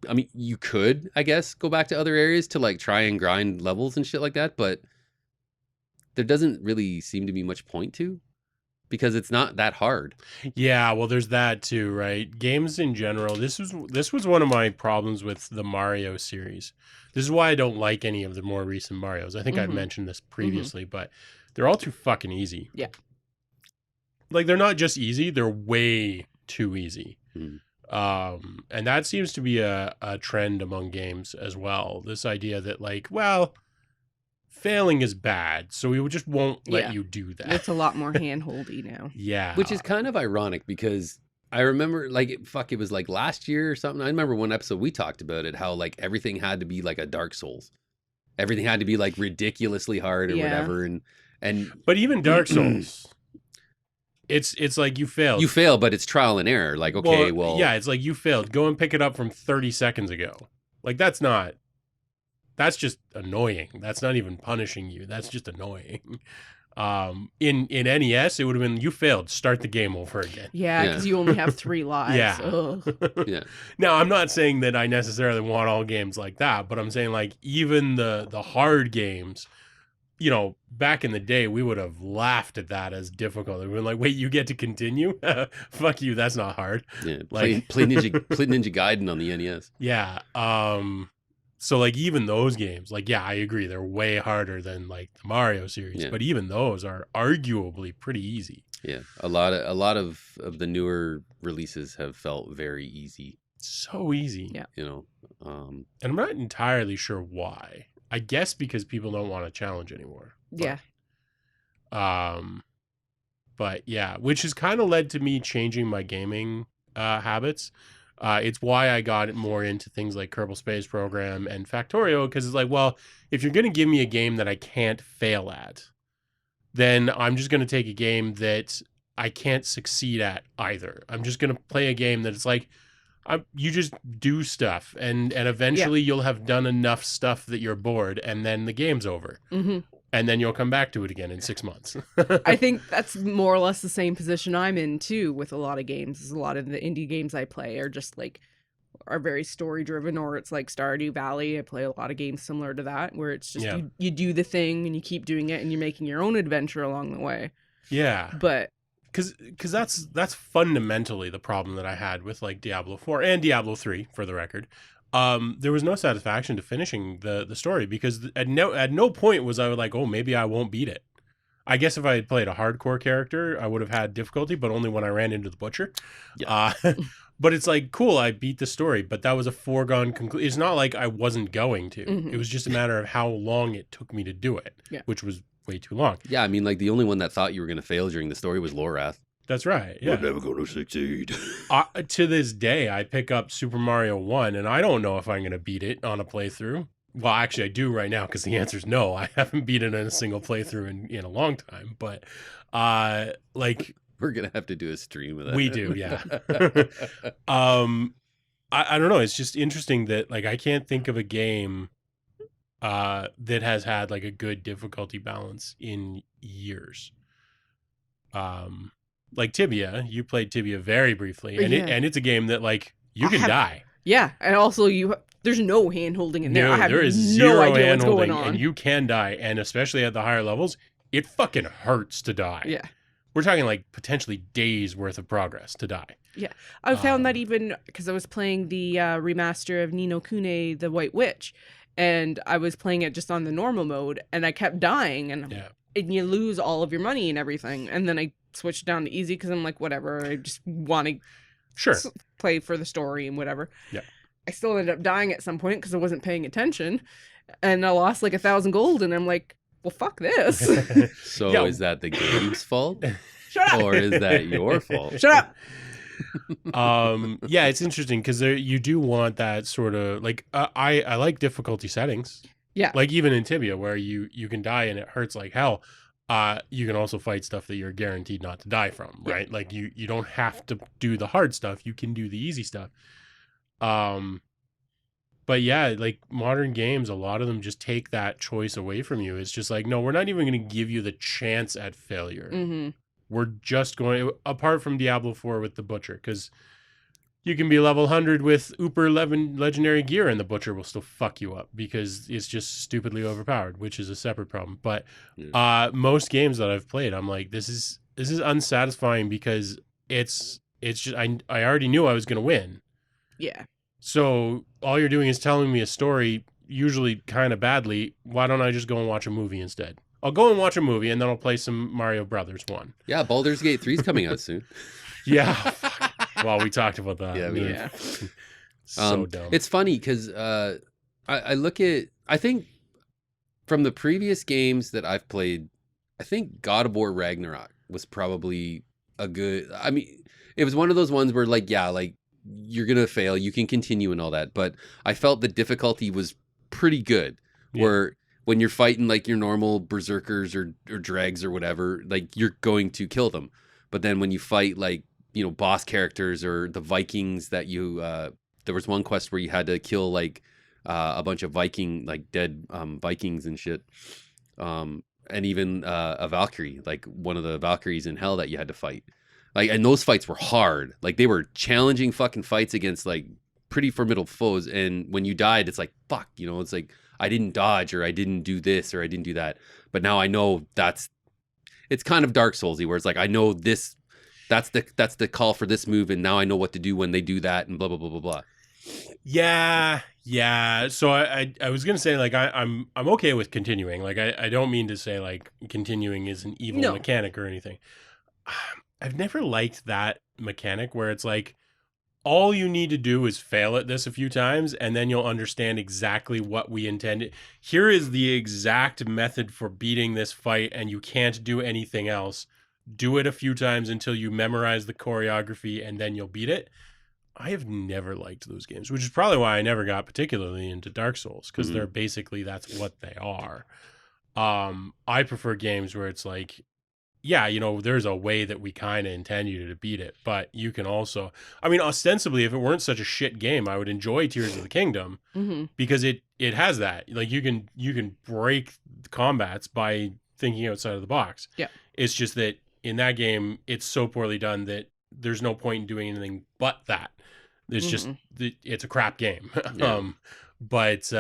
I mean, you could, I guess, go back to other areas to like try and grind levels and shit like that, but there doesn't really seem to be much point to, because it's not that hard. Yeah, well, there's that too, right? Games in general. This was one of my problems with the Mario series. This is why I don't like any of the more recent Marios. I think I've mentioned this previously, but they're all too fucking easy. Yeah. Like they're not just easy; they're way too easy. Mm. And that seems to be a trend among games as well. This idea that like, well, failing is bad, so we just won't let you do that. It's a lot more hand-holdy now. Yeah. Which is kind of ironic because I remember it was like last year or something. I remember one episode we talked about it, how like everything had to be like a Dark Souls. Everything had to be like ridiculously hard or whatever. But even Dark Souls, it's like you failed. You fail, but it's trial and error. Like, okay, well yeah, it's like you failed. Go and pick it up from 30 seconds ago. Like that's just annoying. That's not even punishing you. That's just annoying. In NES, it would have been you failed. Start the game over again. Yeah, because you only have 3 lives. Yeah. yeah. Now, I'm not saying that I necessarily want all games like that, but I'm saying like even the hard games, you know, back in the day, we would have laughed at that as difficult. We were like, wait, you get to continue? Fuck you, that's not hard. Yeah, like play Ninja Gaiden on the NES. Yeah. So like even those games, like yeah, I agree, they're way harder than like the Mario series, but even those are arguably pretty easy. Yeah, a lot of the newer releases have felt very easy. So easy. Yeah. You know, and I'm not entirely sure why. I guess because people don't want to challenge anymore. Yeah. But yeah, which has kind of led to me changing my gaming habits. It's why I got more into things like Kerbal Space Program and Factorio, because it's like, well, if you're going to give me a game that I can't fail at, then I'm just going to take a game that I can't succeed at either. I'm just going to play a game that it's like, you just do stuff, and eventually you'll have done enough stuff that you're bored, and then the game's over. Mm-hmm. And then you'll come back to it again in 6 months. I think that's more or less the same position I'm in too with a lot of games. A lot of the indie games I play are just like are very story driven, or it's like Stardew Valley. I play a lot of games similar to that, where it's just you do the thing and you keep doing it and you're making your own adventure along the way. Yeah. But because that's fundamentally the problem that I had with like Diablo 4 and Diablo 3, for the record. There was no satisfaction to finishing the story, because at no point was I like, oh, maybe I won't beat it. I guess if I had played a hardcore character, I would have had difficulty, but only when I ran into the butcher. Yeah. But it's like, cool, I beat the story, but that was a foregone conclusion. It's not like I wasn't going to. Mm-hmm. It was just a matter of how long it took me to do it, which was way too long. Yeah, I mean, like the only one that thought you were going to fail during the story was Lorath. That's right. Yeah. We're never going to succeed. To this day, I pick up Super Mario 1, and I don't know if I'm going to beat it on a playthrough. Well, actually, I do right now, because the answer is no. I haven't beat it in a single playthrough in a long time. But, like... We're going to have to do a stream of that. We do, yeah. I don't know. It's just interesting that, like, I can't think of a game that has had, like, a good difficulty balance in years. Like Tibia, you played Tibia very briefly, and it's a game that like you can die. Yeah, and also there's no hand holding in there. No, I have there is no zero idea hand what's holding, going on. and you can die, and especially at the higher levels, it fucking hurts to die. Yeah, we're talking like potentially days worth of progress to die. Yeah, I found that even because I was playing the remaster of Ni no Kuni, the White Witch, and I was playing it just on the normal mode, and I kept dying, and you lose all of your money and everything, and then I switched down to easy because I'm like, whatever, I just want to play for the story and whatever. Yeah, I still ended up dying at some point because I wasn't paying attention, and I lost like 1,000 gold, and I'm like, well, fuck this. So is that the game's fault? Shut up. Or is that your fault? Shut up. Yeah, it's interesting because you do want that sort of like I like difficulty settings. Yeah, like even in Tibia where you can die and it hurts like hell. You can also fight stuff that you're guaranteed not to die from, right? Like you don't have to do the hard stuff. You can do the easy stuff. But yeah, like modern games, a lot of them just take that choice away from you. It's just like, no, we're not even going to give you the chance at failure. Mm-hmm. We're just going, apart from Diablo 4 with the Butcher, because you can be level 100 with Uber 11 legendary gear and the Butcher will still fuck you up because it's just stupidly overpowered, which is a separate problem. But most games that I've played, I'm like, this is unsatisfying because it's just, I already knew I was going to win. Yeah. So all you're doing is telling me a story, usually kind of badly. Why don't I just go and watch a movie instead? I'll go and watch a movie and then I'll play some Mario Brothers 1. Yeah, Baldur's Gate 3 is coming out soon. Yeah. Well, we talked about that. Yeah. So dumb. It's funny because I look at, I think from the previous games that I've played, I think God of War Ragnarok was probably a good. I mean, it was one of those ones where like, yeah, like you're gonna fail, you can continue and all that, but I felt the difficulty was pretty good. Yeah. Where when you're fighting like your normal berserkers or dregs or whatever, like you're going to kill them. But then when you fight like, boss characters or the Vikings that you there was one quest where you had to kill like a bunch of Viking, like dead Vikings and shit. And even a Valkyrie, like one of the Valkyries in hell that you had to fight. Like, and those fights were hard. Like they were challenging fucking fights against like pretty formidable foes. And when you died, it's like, fuck, it's like I didn't dodge or I didn't do this or I didn't do that. But now I know it's kind of Dark Soulsy where it's like, I know this, that's the call for this move. And now I know what to do when they do that and blah, blah, blah, blah, blah. Yeah. So I was gonna say like I'm okay with continuing. Like I don't mean to say like continuing is an evil mechanic or anything. I've never liked that mechanic where it's like all you need to do is fail at this a few times and then you'll understand exactly what we intended. Here is the exact method for beating this fight and you can't do anything else. Do it a few times until you memorize the choreography and then you'll beat it. I have never liked those games, which is probably why I never got particularly into Dark Souls, because they're basically, that's what they are. I prefer games where it's like, yeah, there's a way that we kind of intend you to beat it, but you can also, I mean, ostensibly, if it weren't such a shit game, I would enjoy Tears of the Kingdom because it has that. Like you can break combats by thinking outside of the box. Yeah. It's just that in that game, it's so poorly done that there's no point in doing anything but that. It's just, it's a crap game. Yeah. But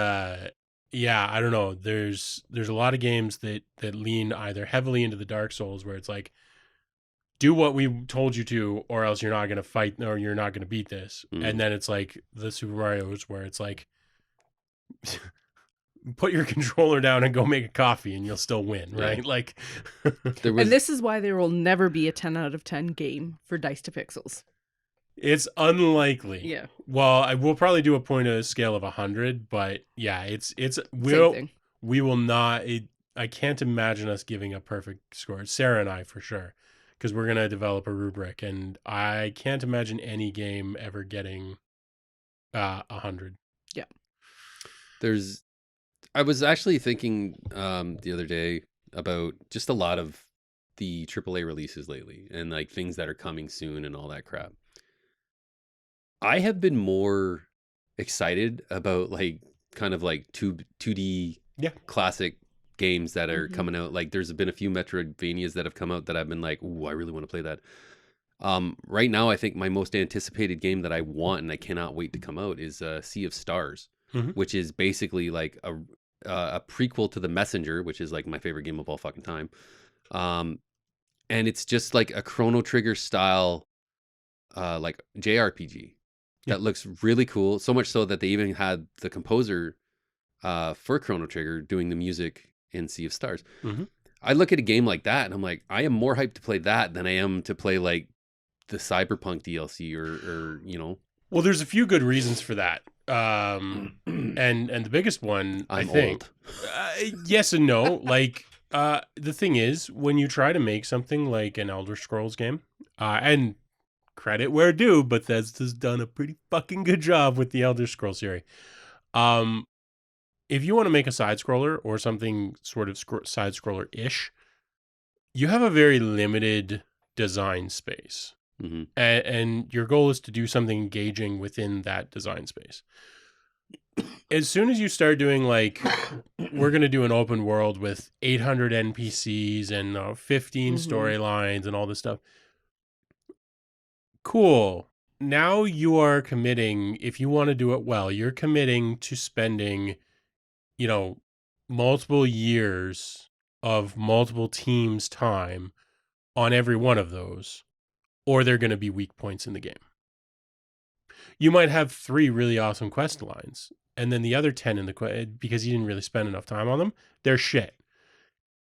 yeah, I don't know. There's a lot of games that lean either heavily into the Dark Souls where it's like, do what we told you to, or else you're not going to fight or you're not going to beat this. And then it's like the Super Mario's where it's like, put your controller down and go make a coffee and you'll still win, right? Yeah. Like, and this is why there will never be a 10 out of 10 game for Dice to Pixels. It's unlikely. Yeah. Well, I will probably do a point of a scale of 100, but yeah, we will not. I can't imagine us giving a perfect score. Sarah and I for sure, because we're gonna develop a rubric, and I can't imagine any game ever getting 100. Yeah. I was actually thinking the other day about just a lot of the AAA releases lately and like things that are coming soon and all that crap. I have been more excited about like kind of like 2D classic games that are coming out. Like there's been a few Metroidvanias that have come out that I've been like, ooh, I really want to play that. Right now, I think my most anticipated game that I want and I cannot wait to come out is Sea of Stars, which is basically like a prequel to The Messenger, which is like my favorite game of all fucking time. And it's just like a Chrono Trigger style, like JRPG that looks really cool. So much so that they even had the composer for Chrono Trigger doing the music in Sea of Stars. I look at a game like that and I'm like, I am more hyped to play that than I am to play like the Cyberpunk DLC or Well, there's a few good reasons for that. And the biggest one, I think, yes and no. Like, the thing is, when you try to make something like an Elder Scrolls game, and credit where due, Bethesda's done a pretty fucking good job with the Elder Scrolls series. If you want to make a side scroller or something sort of side scroller ish, you have a very limited design space. And your goal is to do something engaging within that design space. As soon as you start doing like, we're going to do an open world with 800 NPCs and 15 storylines and all this stuff. Cool. Now you are committing, if you want to do it well, you're committing to spending, multiple years of multiple teams' time on every one of those, or they're going to be weak points in the game. You might have 3 really awesome quest lines, and then the other 10 in the quest, because you didn't really spend enough time on them, they're shit.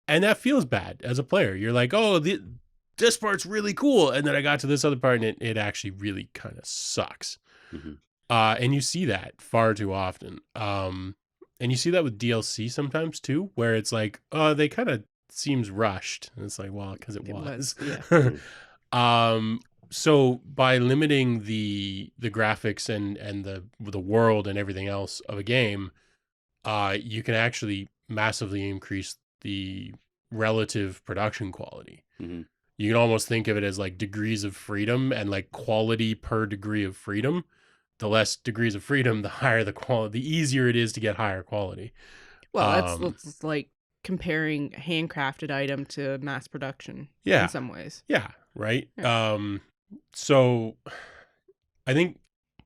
And that feels bad as a player. You're like, oh, this part's really cool. And then I got to this other part and it actually really kind of sucks. And you see that far too often. And you see that with DLC sometimes too, where it's like, oh, they kind of seems rushed. And it's like, well, because it was. So by limiting the graphics and the world and everything else of a game, you can actually massively increase the relative production quality. Mm-hmm. You can almost think of it as like degrees of freedom, and like quality per degree of freedom. The less degrees of freedom, the higher the quality, the easier it is to get higher quality. Well, that's like comparing a handcrafted item to mass production. Yeah. In some ways. Yeah. Right. Yeah. So I think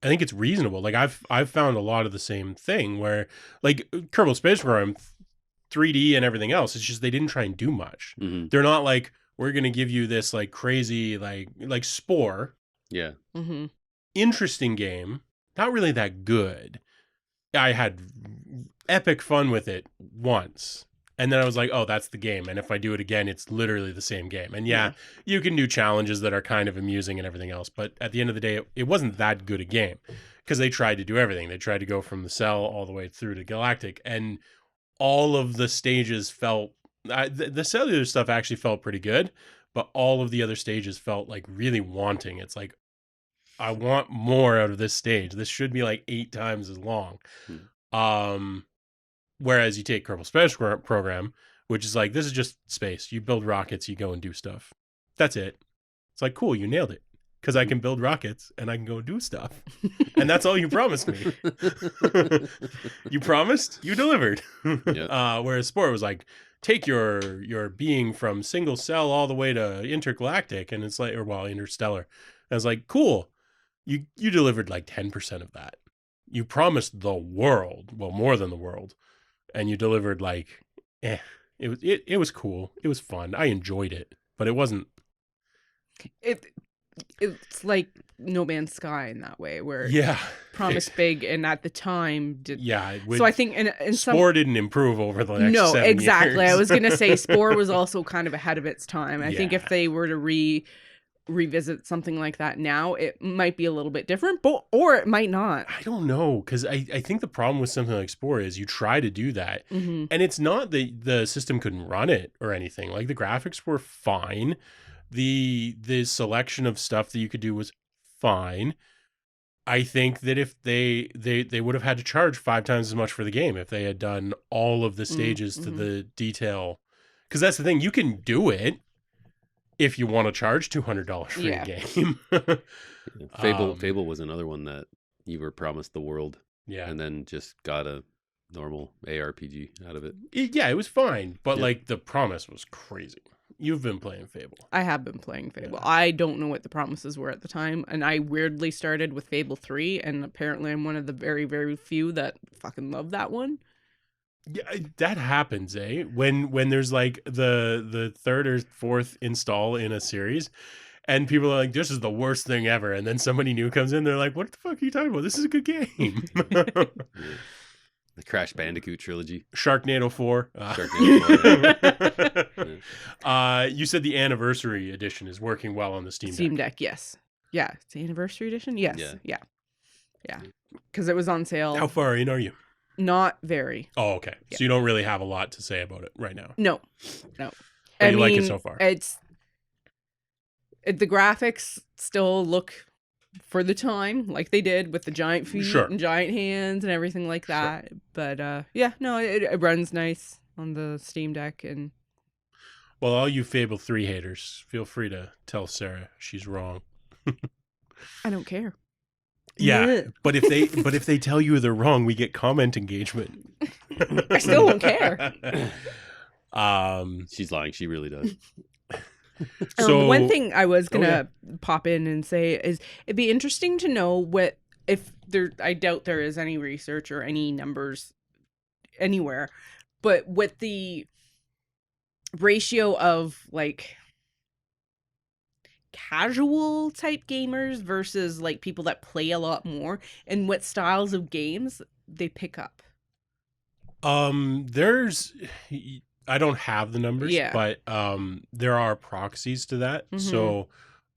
it's reasonable. Like I've found a lot of the same thing where like Kerbal Space Program 3D and everything else. It's just they didn't try and do much. Mm-hmm. They're not like, we're gonna give you this like crazy like Spore. Yeah. Mm-hmm. Interesting game. Not really that good. I had epic fun with it once. And then I was like, oh, that's the game. And if I do it again, it's literally the same game. And yeah, you can do challenges that are kind of amusing and everything else. But at the end of the day, it wasn't that good a game because they tried to do everything. They tried to go from the Cell all the way through to Galactic. And all of the stages felt, the cellular stuff actually felt pretty good. But all of the other stages felt like really wanting. It's like, I want more out of this stage. This should be like 8 times as long. Whereas you take Kerbal Space Program, which is like, this is just space. You build rockets, you go and do stuff. That's it. It's like, cool, you nailed it. Because I can build rockets and I can go do stuff. And that's all you promised me. You promised, you delivered. Yep. Whereas Sport was like, take your being from single cell all the way to intergalactic. And it's like, or well, interstellar. And I was like, cool. You delivered like 10% of that. You promised the world, well, more than the world. And you delivered like, it was cool. It was fun. I enjoyed it, but it wasn't. It's like No Man's Sky in that way, where promised big and at the time did. Yeah. So I think in Spore didn't improve over the next 7 exactly. years. I was gonna say Spore was also kind of ahead of its time. I think if they were to revisit something like that now, it might be a little bit different, or it might not. I don't know, because I think the problem with something like Spore is you try to do that, and it's not that the system couldn't run it or anything. Like the graphics were fine, the selection of stuff that you could do was fine. I think that if they would have had to charge 5 times as much for the game if they had done all of the stages to the detail, because that's the thing, you can do it if you want to charge $200 for a game. Fable was another one that you were promised the world, and then just got a normal ARPG out of it. It was fine, but like the promise was crazy. You've been playing Fable. I have been playing Fable. I don't know what the promises were at the time, and I weirdly started with Fable 3, and apparently I'm one of the very, very few that fucking love that one. Yeah, that happens, eh? When there's like the third or fourth install in a series, and people are like, "This is the worst thing ever," and then somebody new comes in, they're like, "What the fuck are you talking about? This is a good game." The Crash Bandicoot trilogy, Sharknado 4. Sharknado 4. You said the anniversary edition is working well on the Steam Deck. Yes, yeah, it's the anniversary edition. Yes, yeah, because it was on sale. How far in are you? Not very. Oh, okay. Yeah. So you don't really have a lot to say about it right now. No. But you like it so far. The graphics still look for the time like they did with the giant feet and giant hands and everything like that. But it runs nice on the Steam Deck. And well, all you Fable 3 haters, feel free to tell Sarah she's wrong. I don't care. Yeah, but if they tell you they're wrong, we get comment engagement. I still don't care. She's lying. She really does. So one thing I was gonna pop in and say is it'd be interesting to know what if there. I doubt there is any research or any numbers anywhere, but what the ratio of like casual type gamers versus like people that play a lot more, and what styles of games they pick up. I don't have the numbers, but there are proxies to that. So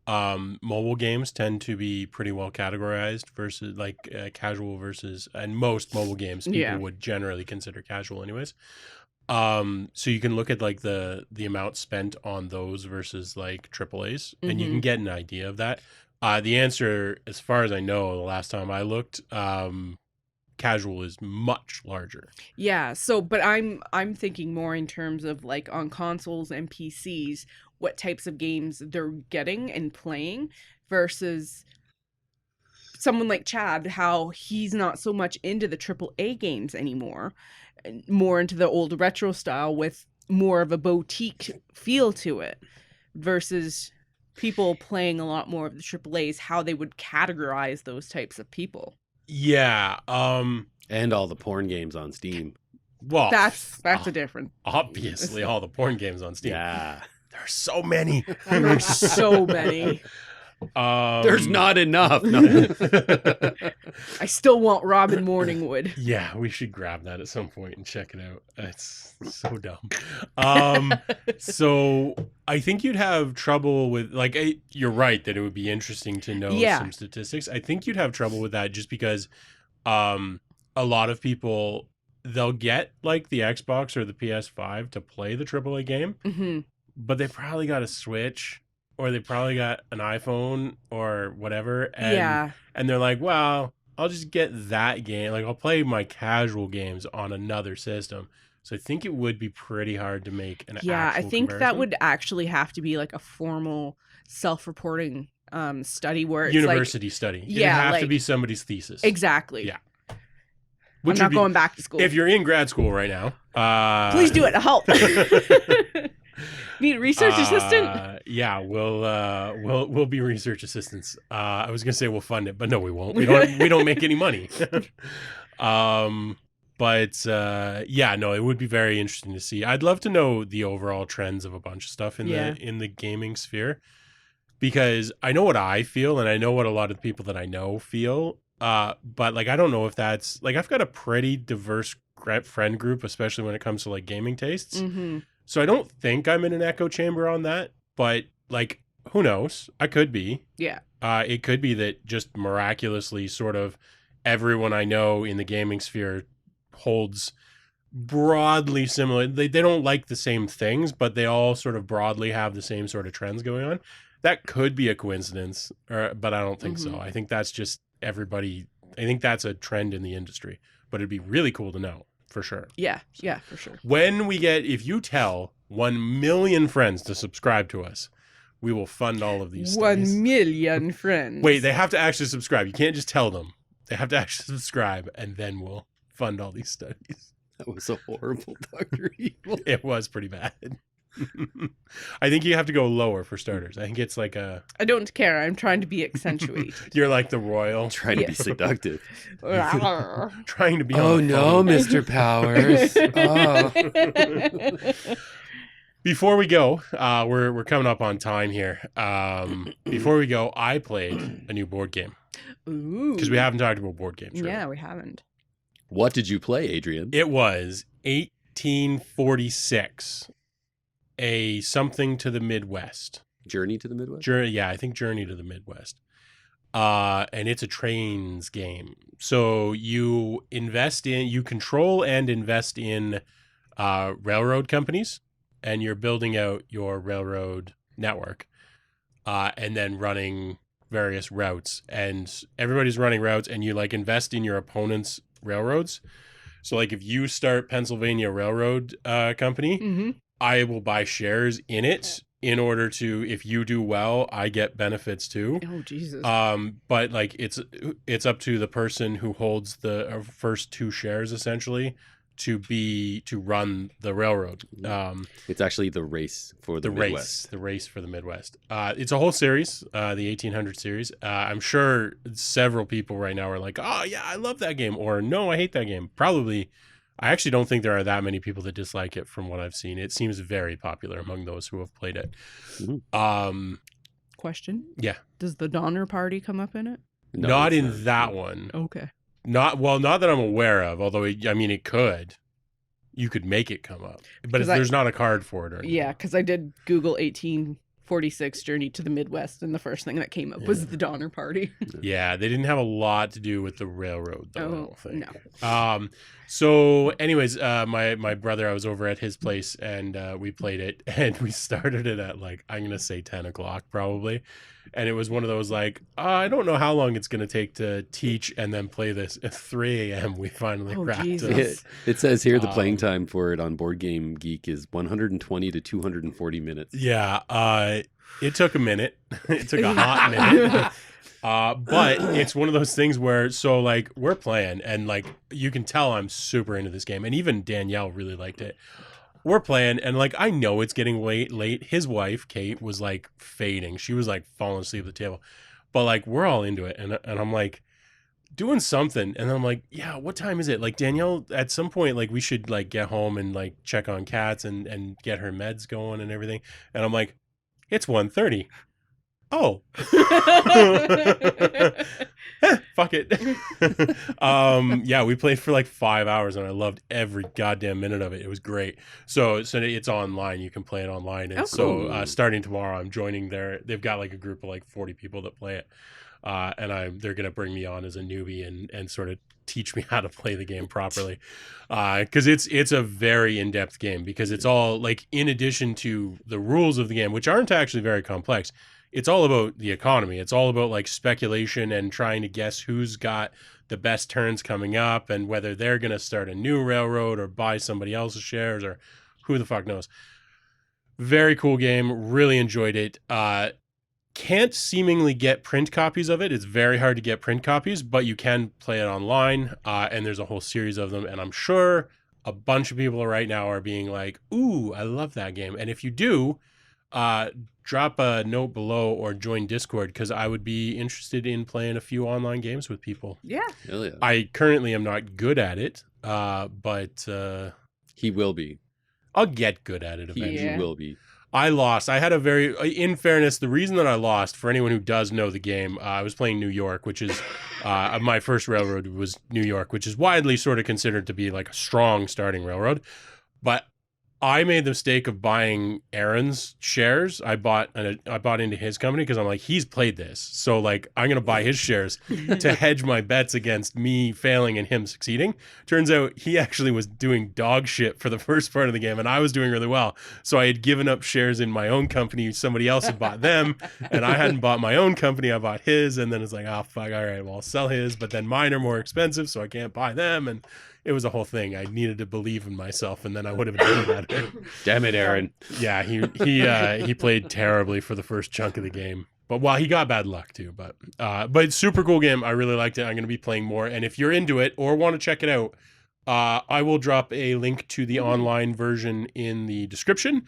mobile games tend to be pretty well categorized versus like casual versus, and most mobile games people would generally consider casual anyways. So you can look at like the amount spent on those versus like AAAs, and you can get an idea of that. The answer, as far as I know, the last time I looked, casual is much larger. Yeah. So, but I'm thinking more in terms of like on consoles and PCs, what types of games they're getting and playing versus someone like Chad, how he's not so much into the AAA games anymore, more into the old retro style with more of a boutique feel to it versus people playing a lot more of the AAAs, how they would categorize those types of people. Yeah. And all the porn games on Steam. Well, That's a different. Obviously, all the porn games on Steam. Yeah. There's so many. There's so many. There's not enough. No. I still want Robin Morningwood. Yeah, we should grab that at some point and check it out. It's so dumb. So I think you'd have trouble with like you're right that it would be interesting to know some statistics. I think you'd have trouble with that just because a lot of people, they'll get like the Xbox or the PS5 to play the AAA game, but they probably got a Switch or they probably got an iPhone or whatever. And they're like, well, I'll just get that game. Like I'll play my casual games on another system. So I think it would be pretty hard to make an I think comparison. that would actually have to be like a formal self-reporting study where it's university study. It'd have to be somebody's thesis. Exactly. Yeah. I'm not going back to school. If you're in grad school right now, please do it. Help. Need a research assistant? Yeah, we'll be research assistants. I was gonna say we'll fund it, but no, we won't. We don't make any money. It would be very interesting to see. I'd love to know the overall trends of a bunch of stuff in the gaming sphere, because I know what I feel and I know what a lot of the people that I know feel. But like I don't know if that's like I've got a pretty diverse friend group, especially when it comes to like gaming tastes. So I don't think I'm in an echo chamber on that, but like who knows? I could be. Yeah. It could be that just miraculously sort of everyone I know in the gaming sphere holds broadly similar. They don't like the same things, but they all sort of broadly have the same sort of trends going on. That could be a coincidence, but I don't think so. I think that's just everybody. I think that's a trend in the industry, but it'd be really cool to know for sure. Yeah, for sure. When we if you tell 1 million friends to subscribe to us, we will fund all of these studies. 1 million friends. Wait, they have to actually subscribe. You can't just tell them. They have to actually subscribe, and then we'll fund all these studies. That was a horrible Dr. Evil. It was pretty bad. I think you have to go lower for starters. I think it's like a... I don't care. I'm trying to be accentuated. You're like the royal. Trying to be seductive. Trying to be... Oh, no, Mr. Powers. Before we go, we're coming up on time here. Before we go, I played a new board game. Ooh. Because we haven't talked about board games. Really. Yeah, we haven't. What did you play, Adrian? It was 1846. A something to the Midwest. Journey to the Midwest? I think Journey to the Midwest. And it's a trains game. So you control and invest in railroad companies, and you're building out your railroad network, and then running various routes. And everybody's running routes, and you like invest in your opponent's railroads. So like if you start Pennsylvania Railroad Company, I will buy shares in it in order to, if you do well, I get benefits too. Oh, Jesus. But like it's up to the person who holds the first two shares essentially to run the railroad. It's actually the race for the Midwest. The race for the Midwest. It's a whole series, the 1800 series. I'm sure several people right now are like, oh yeah, I love that game, or no, I hate that game. Probably. I actually don't think there are that many people that dislike it from what I've seen. It seems very popular among those who have played it. Question? Yeah. Does the Donner Party come up in it? No, not in that one. Okay. Not that I'm aware of, although it could. You could make it come up. But there's not a card for it or anything. Yeah, because I did Google 46 Journey to the Midwest, and the first thing that came up was the Donner Party. Yeah, they didn't have a lot to do with the railroad, though, I don't think. No. So anyways, my brother, I was over at his place, and we played it, and we started it at, like, I'm going to say 10 o'clock probably. And it was one of those, like, I don't know how long it's going to take to teach and then play this. At 3 a.m. we finally wrapped it. It says here the playing time for it on Board Game Geek is 120 to 240 minutes. Yeah, it took a minute. It took a hot minute. But it's one of those things where, so, like, we're playing, and, like, you can tell I'm super into this game, and even Danielle really liked it. We're playing, and, like, I know it's getting late. His wife, Kate, was, like, fading. She was, like, falling asleep at the table. But, like, we're all into it, and I'm, like, doing something, and then I'm like, yeah, what time is it? Like, Danielle, at some point, like, we should, like, get home and, like, check on cats and get her meds going and everything. And I'm like, it's 1:30. Oh. Fuck it. Yeah, we played for like 5 hours, and I loved every goddamn minute of it. It was great. So it's online. You can play it online. And so starting tomorrow, I'm joining they've got like a group of like 40 people that play it. And they're going to bring me on as a newbie and sort of teach me how to play the game properly. Because it's a very in-depth game, because it's all, like, in addition to the rules of the game, which aren't actually very complex, it's all about the economy. It's all about, like, speculation and trying to guess who's got the best turns coming up and whether they're going to start a new railroad or buy somebody else's shares, or who the fuck knows. Very cool game. Really enjoyed it. Can't seemingly get print copies of it. It's very hard to get print copies, but you can play it online, and there's a whole series of them, and I'm sure a bunch of people right now are being like, ooh, I love that game. And if you do, drop a note below or join Discord, because I would be interested in playing a few online games with people. Yeah. Hell yeah. I currently am not good at it, but he will be. I'll get good at it eventually. He will be. I lost. I had in fairness, the reason that I lost, for anyone who does know the game, I was playing New York, which is, my first railroad was New York, which is widely sort of considered to be like a strong starting railroad. But I made the mistake of buying Aaron's shares. I bought into his company because I'm like, he's played this. So, like, I'm going to buy his shares to hedge my bets against me failing and him succeeding. Turns out he actually was doing dog shit for the first part of the game, and I was doing really well. So I had given up shares in my own company. Somebody else had bought them, and I hadn't bought my own company. I bought his, and then it's like, oh, fuck, all right, well, I'll sell his, but then mine are more expensive, so I can't buy them, and it was a whole thing. I needed to believe in myself, and then I would have done better. Damn it, Aaron. Yeah, he played terribly for the first chunk of the game. But he got bad luck too. But it's super cool game. I really liked it. I'm going to be playing more. And if you're into it or want to check it out, I will drop a link to the online version in the description.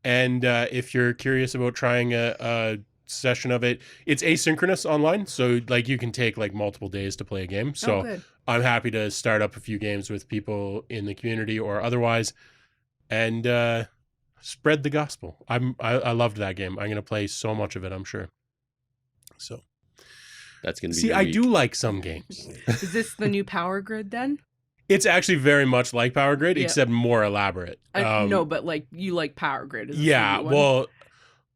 And if you're curious about trying a session of it, it's asynchronous online, so like you can take like multiple days to play a game. So I'm happy to start up a few games with people in the community or otherwise, and spread the gospel. I loved that game. I'm going to play so much of it, I'm sure. So that's going to be. See, I do like some games. Is this the new Power Grid then? It's actually very much like Power Grid, except more elaborate. No, but like you like Power Grid. Yeah, well,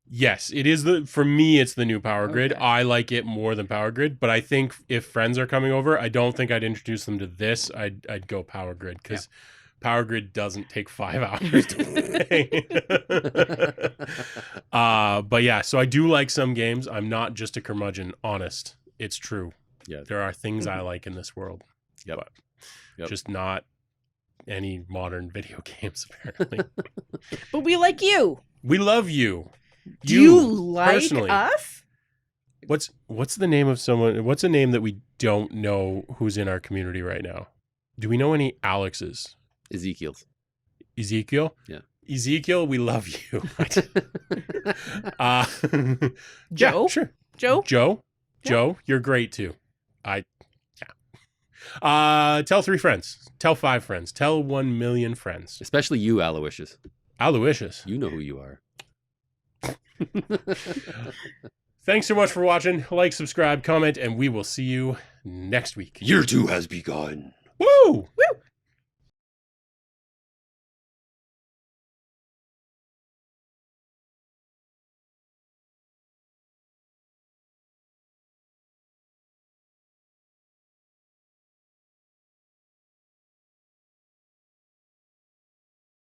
yes, it is for me, it's the new Power Grid. I like it more than Power Grid, but I think if friends are coming over, I don't think I'd introduce them to this. I'd go Power Grid, because Power Grid doesn't take 5 hours to play. But yeah, so I do like some games. I'm not just a curmudgeon. Honest, it's true. Yeah, there are things I like in this world. But just not any modern video games, apparently. But we like you. We love you. Do you like personally. us? What's the name of someone? What's a name that we don't know who's in our community right now? Do we know any Alexes? Ezekiel? Yeah. Ezekiel, we love you. Joe? Yeah, sure. Joe? Yeah. Joe, you're great too. Tell 3 friends. Tell 5 friends. Tell 1 million friends. Especially you, Aloysius. Aloysius. You know who you are. Thanks so much for watching. Like, subscribe, comment, and we will see you next week. Year 2 has begun. Woo!